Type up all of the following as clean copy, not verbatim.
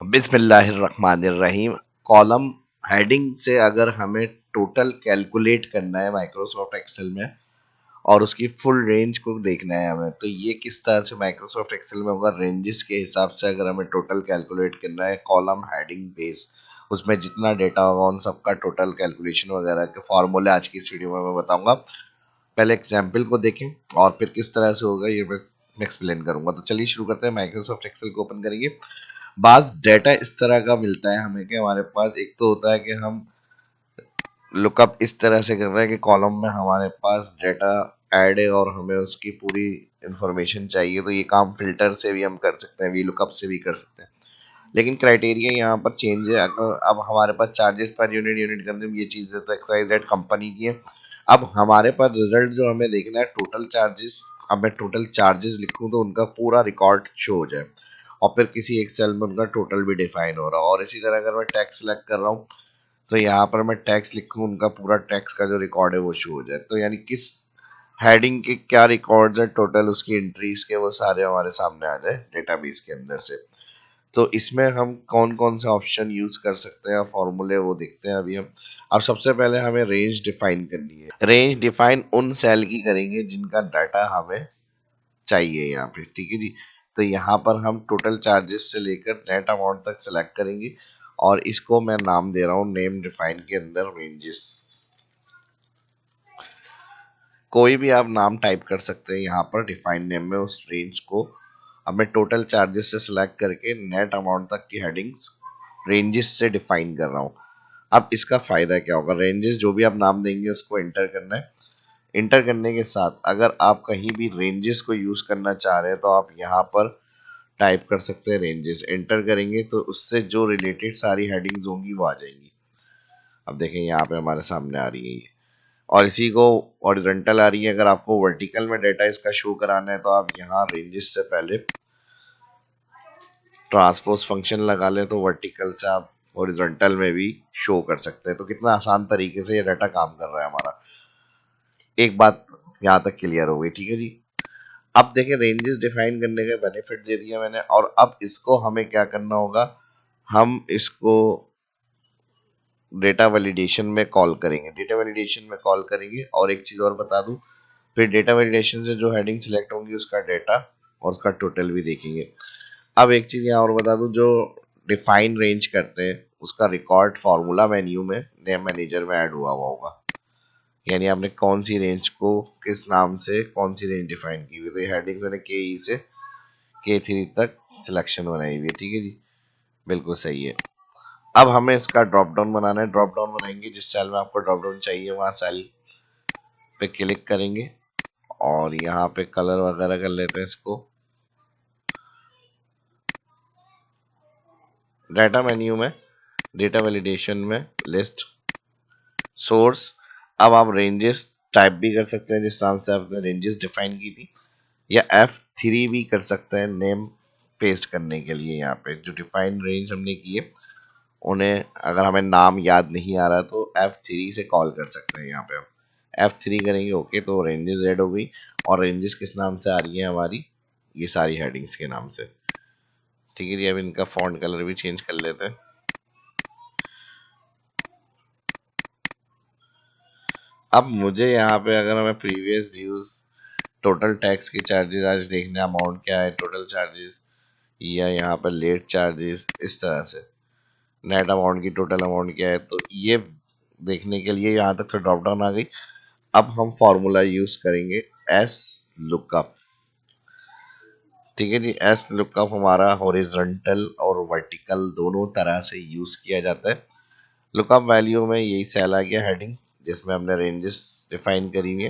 बिस्मिल्लाहिर्रहमानिर्रहीम। Column heading से अगर हमें टोटल कैलकुलेट करना है माइक्रोसॉफ्ट एक्सेल में और उसकी फुल रेंज को देखना है हमें, तो ये किस तरह से माइक्रोसॉफ्ट एक्सेल में होगा। रेंजेस के हिसाब से अगर हमें टोटल कैलकुलेट करना है कॉलम हेडिंग बेस, उसमें जितना डेटा होगा उन सबका टोटल कैलकुलेशन वगैरह के फॉर्मूले आज की इस वीडियो में मैं बताऊंगा। पहले एग्जाम्पल को देखें और फिर किस तरह से होगा ये मैं एक्सप्लेन करूंगा। तो चलिए शुरू करते हैं। माइक्रोसॉफ्ट एक्सेल को ओपन करेंगे। बाज डेटा इस तरह का मिलता है हमें कि हमारे पास एक तो होता है कि हम लुकअप इस तरह से कर रहे हैं कि कॉलम में हमारे पास डेटा ऐड है और हमें उसकी पूरी इंफॉर्मेशन चाहिए, तो ये काम फिल्टर से भी हम कर सकते हैं, वी लुकअप से भी कर सकते हैं। लेकिन क्राइटेरिया यहाँ पर चेंज है। अगर अब हमारे पास charges per unit, unit consume, ये चीज़ है तो XYZ कंपनी की है। अब हमारे पास रिजल्ट जो हमें देखना है टोटल चार्जेस। अब मैं टोटल चार्जेस लिखूं तो उनका पूरा रिकॉर्ड शो हो जाए और फिर किसी एक सेल में उनका टोटल भी डिफाइन हो रहा हो। और इसी तरह अगर मैं टैक्स सेलेक्ट कर रहा हूँ तो यहाँ पर मैं टैक्स लिखूँ, उनका पूरा टैक्स का जो रिकॉर्ड है वो शो हो जाए। तो यानी किस हेडिंग के क्या रिकॉर्ड्स है टोटल उसकी एंट्रीज के, वो सारे हमारे सामने आ जाए डेटाबेस के अंदर से। तो इसमें हम कौन कौन से ऑप्शन यूज कर सकते हैं, फॉर्मूले वो देखते हैं अभी हम। अब सबसे पहले हमें रेंज डिफाइन करनी है। रेंज डिफाइन उन सेल की करेंगे जिनका डाटा हमें चाहिए यहाँ पे, ठीक है जी। तो यहाँ पर हम टोटल चार्जेस से लेकर नेट अमाउंट तक सेलेक्ट करेंगे और इसको मैं नाम दे रहा हूँ नेम डिफाइन के अंदर रेंजेस। कोई भी आप नाम टाइप कर सकते हैं यहाँ पर डिफाइन नेम में उस रेंज को। अब मैं टोटल चार्जेस से सिलेक्ट करके नेट अमाउंट तक की हेडिंग्स रेंजेस से डिफाइन कर रहा हूँ। अब इसका फायदा क्या होगा, रेंजेस जो भी आप नाम देंगे उसको एंटर करना है। एंटर करने के साथ अगर आप कहीं भी रेंजेस को यूज करना चाह रहे हैं तो आप यहाँ पर टाइप कर सकते हैं रेंजेस। एंटर करेंगे तो उससे जो रिलेटेड सारी हेडिंग्स होंगी वो आ जाएंगी। अब देखें यहाँ पे हमारे सामने आ रही है ये, और इसी को हॉरिजॉन्टल आ रही है। अगर आपको वर्टिकल में डाटा इसका शो कराना है तो आप यहाँ रेंजेस से पहले ट्रांसपोज फंक्शन लगा लें तो वर्टिकल से आप हॉरिजॉन्टल में भी शो कर सकते हैं। तो कितना आसान तरीके से ये डाटा काम कर रहा है हमारा। एक बात यहाँ तक क्लियर हो गई, ठीक है जी। अब देखिए रेंजेस डिफाइन करने के बेनिफिट दे दिया मैंने, और अब इसको हमें क्या करना होगा, हम इसको डेटा वैलिडेशन में कॉल करेंगे। डेटा वैलिडेशन में कॉल करेंगे और एक चीज़ और बता दूं, फिर डेटा वैलिडेशन से जो हेडिंग सिलेक्ट होंगी उसका डेटा और उसका टोटल भी देखेंगे। अब एक चीज़ यहाँ और बता दूं, जो डिफाइन रेंज करते हैं उसका रिकॉर्ड फार्मूला मेन्यू में नेम मैनेजर में ऐड हुआ होगा। यानी आपने कौन सी रेंज को किस नाम से कौन सी रेंज डिफाइन की हुई, तो ये हेडिंग मैंने KE से K3 तक सिलेक्शन बनाई हुई है, ठीक है जी। बिल्कुल सही है। अब हमें इसका ड्रॉप डाउन बनाना है। ड्रॉप डाउन बनाएंगे, जिस सेल में आपको ड्रॉप डाउन चाहिए वहां सेल पे क्लिक करेंगे और यहाँ पे कलर वगैरह कर लेते हैं इसको। डाटा मेन्यू में डेटा वैलिडेशन में लिस्ट सोर्स। अब आप रेंजेस टाइप भी कर सकते हैं जिस नाम से आपने रेंजेस डिफाइन की थी, या F3 भी कर सकते हैं नेम पेस्ट करने के लिए। यहाँ पे जो डिफाइन रेंज हमने की है उन्हें अगर हमें नाम याद नहीं आ रहा तो F3 से कॉल कर सकते हैं। यहाँ पे हम F3 करेंगे ओके, तो रेंजेस ऐड हो गई। और रेंजेस किस नाम से आ रही है हमारी, ये सारी हेडिंग्स के नाम से, ठीक है जी। अब इनका फॉन्ट कलर भी चेंज कर लेते हैं। अब मुझे यहाँ पे अगर हमें प्रीवियस ड्यूज, टोटल टैक्स के चार्जेस आज देखने अमाउंट क्या है टोटल चार्जेस, या यहाँ पर लेट चार्जेस, इस तरह से नेट अमाउंट की टोटल अमाउंट क्या है, तो ये देखने के लिए यहाँ तक तो ड्रॉप डाउन आ गई। अब हम फॉर्मूला यूज करेंगे एस लुकअप, ठीक है जी। एस लुकअप हमारा हॉरिजॉन्टल और वर्टिकल दोनों तरह से यूज किया जाता है। लुकअप वैल्यू में यही सेल आ गया हेडिंग जिसमें हमने रेंजेस डिफाइन करी है।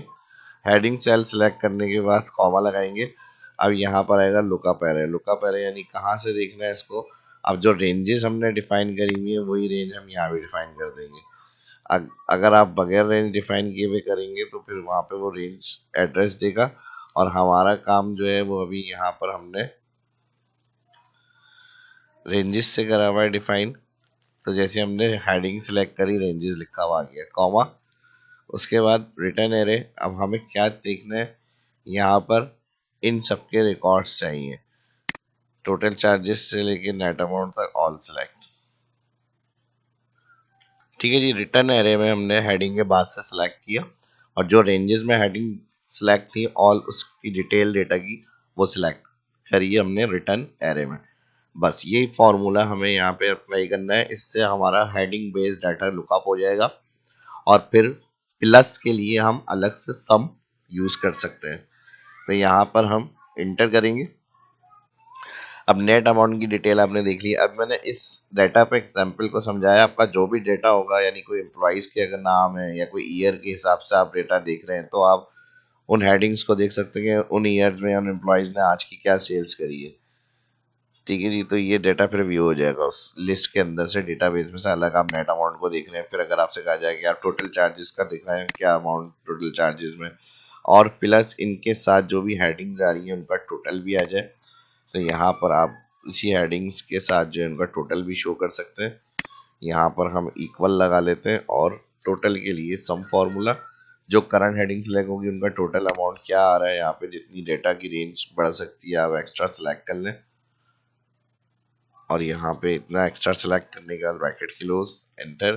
हेडिंग सेल सेलेक्ट करने के बाद कॉमा लगाएंगे। अब यहाँ पर आएगा लुकअप एरे। लुकअप एरे यानी कहाँ से देखना है इसको। अब जो रेंजेस हमने डिफाइन करी हुई है वही रेंज हम यहाँ भी डिफाइन कर देंगे। अगर आप बगैर रेंज डिफाइन किए हुए करेंगे तो फिर वहाँ पे वो रेंज एड्रेस देगा, और हमारा काम जो है वो अभी यहाँ पर हमने रेंजेस से करा हुआ है डिफाइन। तो जैसे हमने हेडिंग सेलेक्ट करी रेंजेस लिखा हुआ आ गया कॉमा, उसके बाद रिटर्न एरे। अब हमें क्या देखना है, यहाँ पर इन सबके रिकॉर्ड्स चाहिए। टोटल चार्जेस से लेके नेट अमाउंट तक ऑल सिलेक्ट। ठीक है जी, रिटर्न एरे में हमने हेडिंग के बाद से सिलेक्ट किया और जो रेंजेस में हेडिंग सिलेक्ट थी ऑल उसकी डिटेल डेटा की वो सिलेक्ट करिए हमने रिटर्न एरे में। बस यही फॉर्मूला हमें यहाँ पे अप्लाई करना है, इससे हमारा हेडिंग बेस्ड डाटा लुकअप हो जाएगा और फिर प्लस के लिए हम अलग से सम यूज कर सकते हैं। तो यहाँ पर हम इंटर करेंगे। अब नेट अमाउंट की डिटेल आपने देख ली। अब मैंने इस डाटा पे एग्जांपल को समझाया। आपका जो भी डेटा होगा यानी कोई एम्प्लॉइज के अगर नाम है या कोई ईयर के हिसाब से आप डेटा देख रहे हैं तो आप उन हेडिंग्स को देख सकते हैं उन ईयर्स में उन एम्प्लॉइज ने आज की क्या सेल्स करी है। ठीक है जी, तो ये डेटा फिर व्यू हो जाएगा उस लिस्ट के अंदर से, डेटाबेस में से अलग आप नेट अमाउंट को देख रहे हैं। फिर अगर आपसे कहा जाए कि आप टोटल चार्जेस का दिख रहे हैं क्या अमाउंट टोटल चार्जेस में, और प्लस इनके साथ जो भी हेडिंग्स आ रही है उनका टोटल भी आ जाए, तो यहाँ पर आप इसी हेडिंग्स के साथ जो है उनका टोटल भी शो कर सकते हैं। यहाँ पर हम इक्वल लगा लेते हैं और टोटल के लिए सम फॉर्मूला, जो करंट हेडिंग सिलेक्ट होगी उनका टोटल अमाउंट क्या आ रहा है, यहाँ पे जितनी डेटा की रेंज बढ़ सकती है आप एक्स्ट्रा सेलेक्ट कर लें और यहाँ पे इतना एक्स्ट्रा सेलेक्ट करने के बाद ब्रैकेट क्लोज एंटर।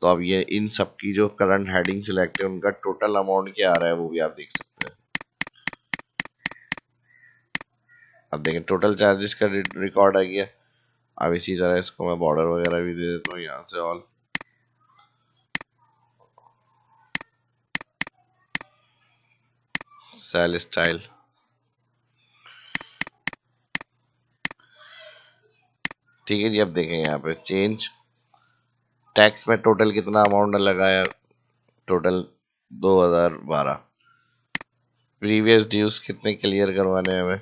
तो अब ये इन सब की जो करंट हेडिंग सिलेक्ट है उनका टोटल अमाउंट क्या आ रहा है वो भी आप देख सकते हैं। अब देखें टोटल चार्जेस का रिकॉर्ड आ गया। अब इसी तरह इसको मैं बॉर्डर वगैरह भी दे देता हूँ यहाँ से ऑल। सेल स्टाइल, ठीक है जी। अब देखें यहाँ पे चेंज टैक्स में टोटल कितना अमाउंट लगा है, टोटल 2012। प्रीवियस ड्यूज कितने क्लियर करवाने हैं हमें,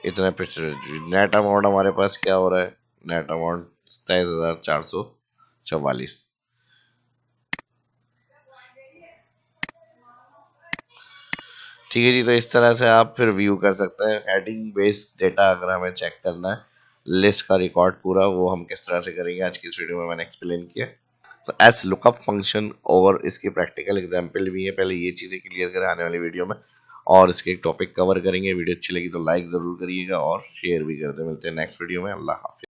इतना पिछले। नेट अमाउंट हमारे पास क्या हो रहा है, नेट अमाउंट 27,444। ठीक है जी, तो इस तरह से आप फिर व्यू कर सकते हैं हेडिंग बेस्ड डेटा। अगर हमें चेक करना है लिस्ट का रिकॉर्ड पूरा, वो हम किस तरह से करेंगे आज की इस वीडियो में मैंने एक्सप्लेन किया। तो एस लुकअप फंक्शन और इसकी प्रैक्टिकल एग्जांपल भी है, पहले ये चीज़ें क्लियर करें आने वाली वीडियो में और इसके एक टॉपिक कवर करेंगे। वीडियो अच्छी लगी तो लाइक ज़रूर करिएगा और शेयर भी करते। मिलते हैं नेक्स्ट वीडियो में। अल्लाह हाफिज़।